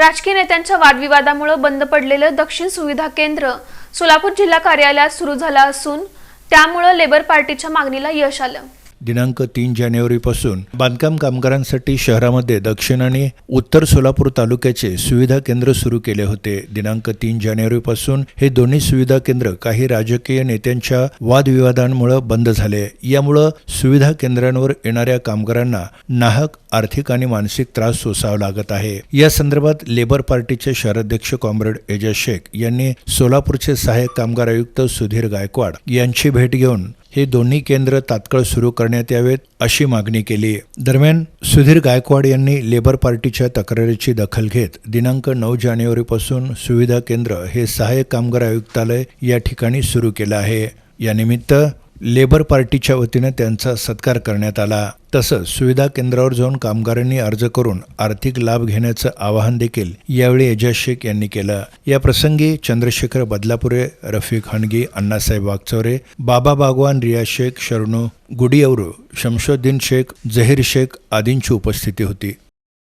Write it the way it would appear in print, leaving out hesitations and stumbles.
राजकीय नेत्यांच्या वादविवादामुळे बंद पडलेलं दक्षिण सुविधा केंद्र सोलापूर जिल्हा कार्यालयात सुरू झालं असून त्यामुळे लेबर पार्टीच्या मागणीला यश आलं। दिनांक 3 जानेवारीपासून बांधकाम कामगारांसाठी शहरामध्ये दक्षिण आणि उत्तर सोलापूर तालुक्याचे सुविधा केंद्र सुरू केले होते। दिनांक 3 जानेवारीपासून हे दोन्ही सुविधा केंद्र काही राजकीय नेत्यांच्या वादविवादांमुळे बंद झाले। यामुळे सुविधा केंद्रांवर येणाऱ्या कामगारांना नाहक आर्थिक आणि मानसिक त्रास सोसावा लागत आहे। या संदर्भात लेबर पार्टीचे शहराध्यक्ष कॉम्रेड एजाज शेख यांनी सोलापूरचे सहाय्यक कामगार आयुक्त सुधीर गायकवाड यांची भेट घेऊन हे दोन्ही केंद्र तात्काळ सुरू करण्यात यावेत अशी मागणी केली। दरम्यान सुधीर गायकवाड यांनी लेबर पार्टीच्या तक्रारीची दखल घेत दिनांक 9 जानेवारीपासून सुविधा केंद्र हे सहाय्यक कामगार आयुक्तालय या ठिकाणी सुरू केलं आहे। यानिमित्त लेबर पार्टीच्या वतीने त्यांचा सत्कार करण्यात आला। तसंच सुविधा केंद्रावर जाऊन कामगारांनी अर्ज करून आर्थिक लाभ घेण्याचं आवाहन देखील यावेळी एजाज शेख यांनी केलं। या प्रसंगी चंद्रशेखर बदलापुरे, रफिक हणगी, अण्णासाहेब वागचौरे, बाबा बागवान, रियाज शेख, शरणू गुडियवरू, शमशुद्दीन शेख, जहीर शेख आदींची उपस्थिती होती।